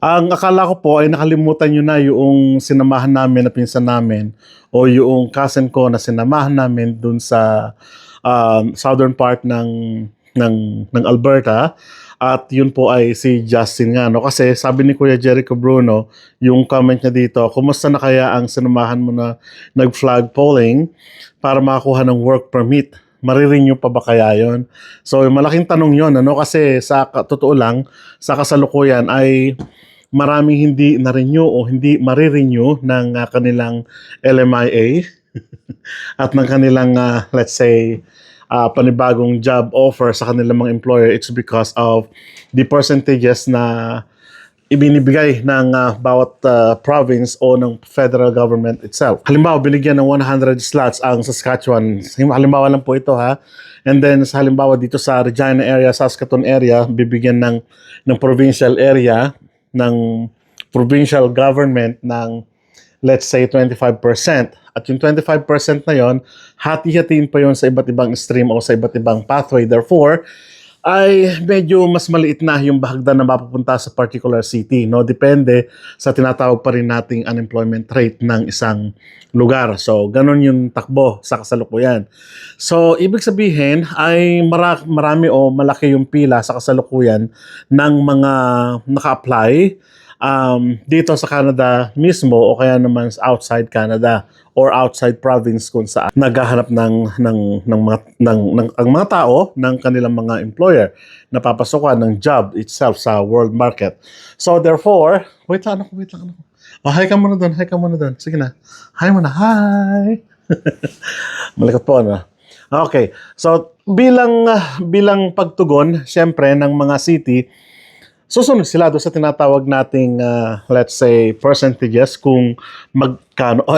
Ang akala ko po ay nakalimutan niyo na yung sinamahan namin na pinsan namin o yung cousin ko na sinamahan namin dun sa southern part ng Alberta. At yun po ay si Justin nga, no? Kasi sabi ni Kuya Jericho Bruno, yung comment niya dito, kumusta na kaya ang sinamahan mo na nag-flag polling para makakuha ng work permit? Marirenew pa ba kaya yon? So, malaking tanong yon, ano? Kasi sa totoo lang, sa kasalukuyan ay maraming hindi na-renew o hindi marirenew ng kanilang LMIA at ng kanilang, let's say, panibagong job offer sa kanilang mga employer. It's because of the percentages na ibinibigay ng bawat province o ng federal government itself. Halimbawa, binigyan ng 100 slots ang Saskatchewan. Halimbawa lang po ito, ha. And then sa halimbawa dito sa Regina area, Saskatoon area, bibigyan ng provincial area, ng provincial government ng, let's say, 25%. At yung 25% na yon, hati-hatiin pa yon sa iba't ibang stream o sa iba't ibang pathway. Therefore, ay medyo mas maliit na yung bahagdan na mapupunta sa particular city, no? Depende sa tinatawag pa rin nating unemployment rate ng isang lugar. So, ganun yung takbo sa kasalukuyan. So, ibig sabihin ay marami o malaki yung pila sa kasalukuyan ng mga naka-apply dito sa Canada mismo o kaya naman outside Canada or outside province kung saan naghahanap ang mga tao ng kanilang mga employer na papasokan ng job itself sa world market. So therefore, wait lang. Oh, hi ka muna doon. Sige na. Hi muna. Hi. Malikot po, ano? Okay. So bilang pagtugon, syempre ng mga city, susunod sila doon sa tinatawag nating, let's say, percentages kung magkano o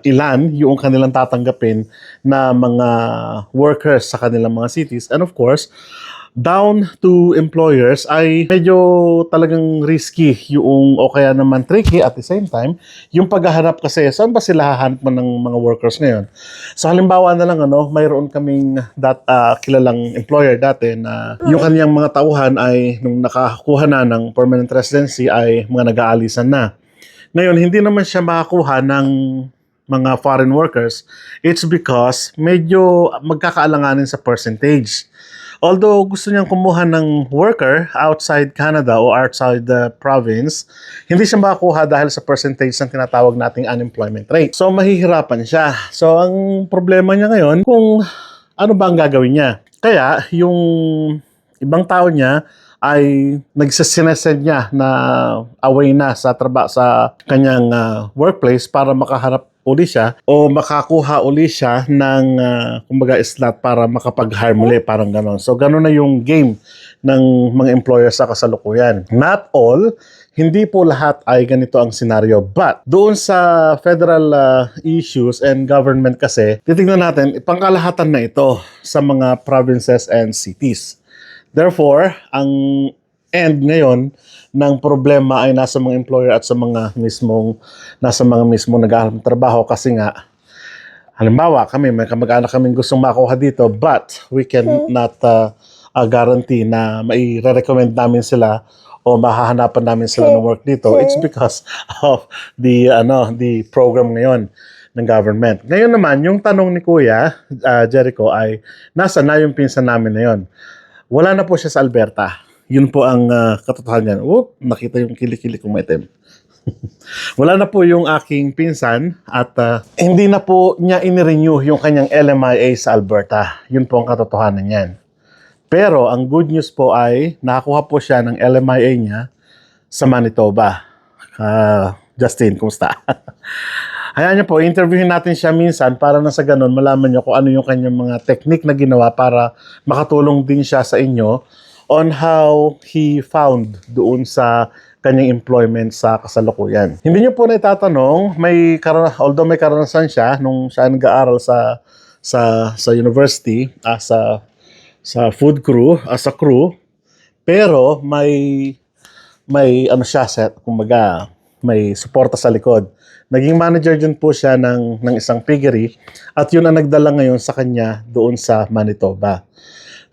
ilan yung kanilang tatanggapin na mga workers sa kanilang mga cities. And of course, down to employers ay medyo talagang risky yung o kaya naman tricky at the same time yung paghahanap kasi saan ba sila hahanap mo ng mga workers ngayon. So halimbawa na lang mayroon kaming kilalang employer dati na yung kaniyang mga tauhan ay nung nakakuha na ng permanent residency ay mga nag-aalisan na. Ngayon hindi naman siya makakuha ng mga foreign workers. It's because medyo magkakaalanganin sa percentage. Although gusto niyang kumuha ng worker outside Canada o outside the province, hindi siya makakuha dahil sa percentage ng tinatawag nating unemployment rate. So mahihirapan siya. So ang problema niya ngayon kung ano ba ang gagawin niya. Kaya yung ibang tao niya ay nagsisinesend niya na away na sa kanyang workplace para makaharap uli siya o makakuha uli siya ng kumbaga slot para makapag-hire muli, parang ganon. So ganon na yung game ng mga employer sa kasalukuyan. Not all, hindi po lahat ay ganito ang scenario. But doon sa federal issues and government kasi, titingnan natin, pangkalahatan na ito sa mga provinces and cities. Therefore, ang end ngayon ng problema ay nasa mga employer at sa mga mismong naghahanap ng trabaho kasi nga halimbawa may kamag-anak kaming gustong makuha dito but we can not guarantee na mai-recommend namin sila o mahahanapan namin sila ng work dito. It's because of the program ngayon ng government. Ngayon naman, yung tanong ni Kuya Jericho ay nasa na yung pinsan namin na yun. Wala na po siya sa Alberta. Yun po ang katotohanan. Nakita yung kilikili kong maitim. Wala na po yung aking pinsan at hindi na po niya in-renew yung kanyang LMIA sa Alberta. Yun po ang katotohanan niyan. Pero ang good news po ay nakakuha po siya ng LMIA niya sa Manitoba. Justin, kumusta? Hayaan niyo po, interviewin natin siya minsan para na sa ganun malaman niyo kung ano yung kanyang mga technique na ginawa para makatulong din siya sa inyo on how he found doon sa kanyang employment sa kasalukuyan. Hindi niyo po na itatanong, although may karanasan siya nung siya nag-aaral sa university sa food crew, as a crew, pero may siya set, kumbaga may suporta sa likod. Naging manager din po siya ng isang piggery at yun ang nagdala ngayon sa kanya doon sa Manitoba.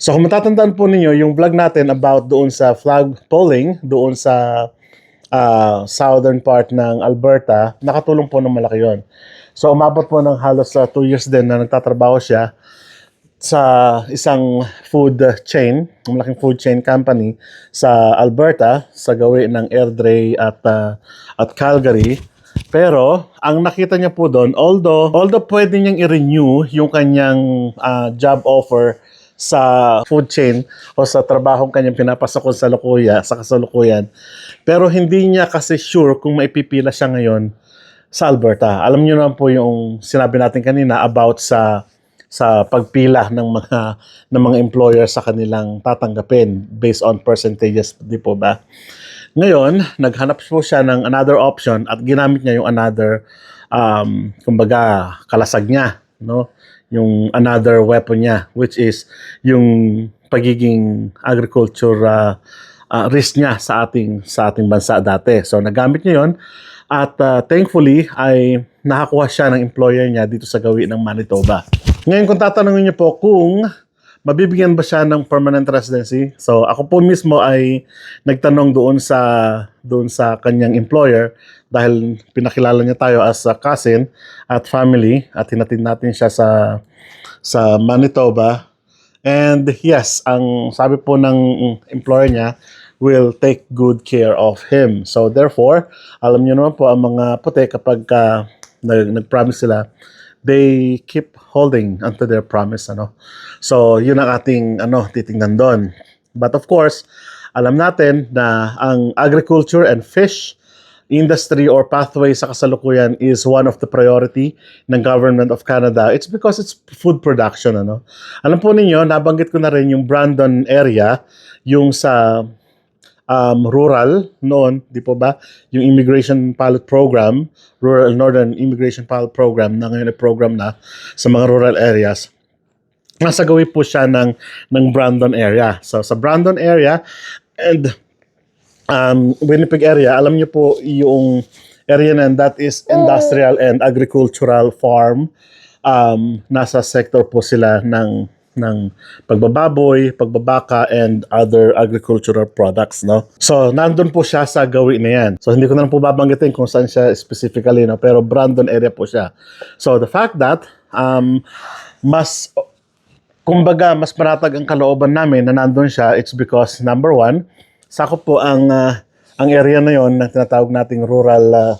So kung matatandaan po ninyo yung vlog natin about doon sa flag polling, doon sa southern part ng Alberta, nakatulong po ng malaki yon. So umabot po ng halos 2 years din na nagtatrabaho siya sa isang food chain, malaking food chain company sa Alberta, sa gawi ng Airdrie at Calgary. Pero ang nakita niya po doon, although pwede niyang i-renew yung kanyang job offer sa food chain o sa trabahong kanyang pinapasok sa kasalukuyan, pero hindi niya kasi sure kung maipipila siya ngayon sa Alberta. Alam niyo naman po yung sinabi natin kanina about sa pagpila ng mga employer sa kanilang tatanggapin based on percentages, di po ba? Ngayon, naghanap po siya ng another option at ginamit niya yung another kumbaga kalasag niya, no? Yung another weapon niya, which is yung pagiging agriculture risk niya sa ating bansa dati. So nagamit niya 'yon at thankfully ay nakakuha siya ng employer niya dito sa gawi ng Manitoba. Ngayon kung tatanungin niyo po kung mabibigyan ba siya ng permanent residency, so ako po mismo ay nagtanong doon sa kanyang employer dahil pinakilala niya tayo as a cousin at family at hinatid natin siya sa Manitoba. And yes, ang sabi po ng employer niya will take good care of him. So therefore, alam niyo naman po ang mga puti kapag nag-promise sila, they keep holding onto their promise, ano. So yun ang ating titingnan doon. But of course, alam natin na ang agriculture and fish industry or pathway sa kasalukuyan is one of the priority ng government of Canada. It's because it's food production, ano. Alam po ninyo, nabanggit ko na rin yung Brandon area, yung sa rural noon, di po ba? Yung Immigration Pilot Program, Rural Northern Immigration Pilot Program na ngayon ay program na sa mga rural areas. Nasa gawi po siya ng Brandon area. So sa Brandon area and Winnipeg area, alam niyo po yung area na that is industrial and agricultural farm. Nasa sector po sila ng pagbababoy, pagbabaka, and other agricultural products, no? So, nandun po siya sa gawi na yan. So, hindi ko na lang po babanggitin kung saan siya specifically, no? Pero Brandon area po siya. So, the fact that mas maratag ang kalooban namin na nandun siya, it's because, number one, sakop po ang area na yon na tinatawag nating rural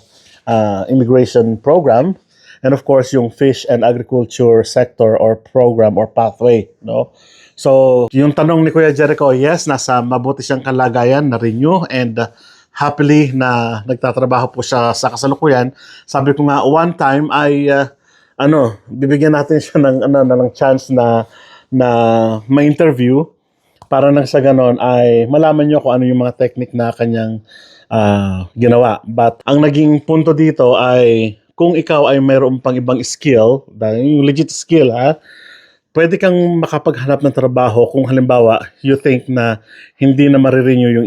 immigration program, and of course yung fish and agriculture sector or program or pathway, no. So yung tanong ni Kuya Jericho, yes, nasa mabuti siyang kalagayan na renew and happily na nagtatrabaho po siya sa kasalukuyan. Sabi ko nga one time ay bibigyan natin siya ng chance na ma-interview para nang sa ganon ay malaman nyo kung ano yung mga technique na kanyang ginawa. But ang naging punto dito ay kung ikaw ay mayroon pang ibang skill, yung legit skill pwede kang makapaghanap ng trabaho kung halimbawa you think na hindi na marirenew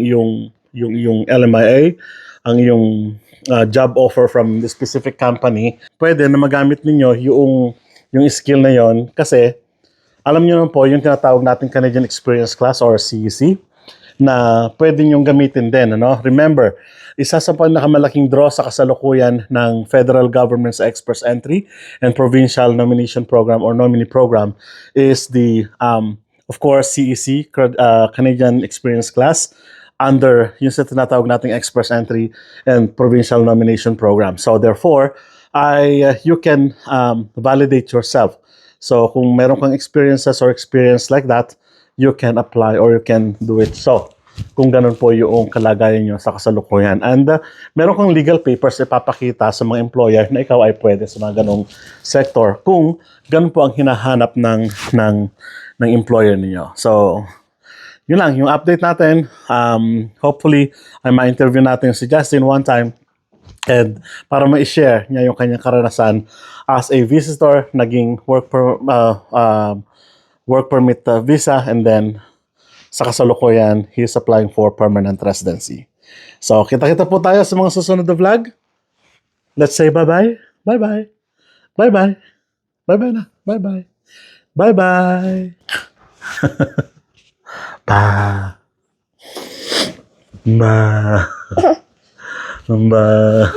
yung LMIA, ang yung job offer from the specific company, pwede na magamit ninyo yung skill na yon kasi alam niyo naman po yung tinatawag natin Canadian Experience Class or CEC na pwede niyong gamitin din, ano? Remember, isa sa pinakamalaking draw sa kasalukuyan ng federal government sa Express Entry and Provincial Nomination Program or Nominee Program is the, of course, CEC, Canadian Experience Class, under yung sa tinatawag nating Express Entry and Provincial Nomination Program. So therefore, you can validate yourself. So, kung meron kang experience like that, you can apply or you can do it. So, kung ganun po yung kalagayan nyo sa kasalukuyan. And meron kang legal papers ipapakita sa mga employer na ikaw ay pwede sa mga ganong sector kung ganun po ang hinahanap ng employer niyo. So, yun lang, yung update natin. Hopefully, ay ma-interview natin si Justin one time and para ma-share niya yung kanyang karanasan as a visitor, naging work permit visa, and then sa kasalukuyan, he's applying for permanent residency. So, kita-kita po tayo sa mga susunod na vlog. Let's say bye-bye. Bye-bye. Bye-bye. Bye-bye na. Bye-bye. Bye-bye. Ba. Ba. Ba.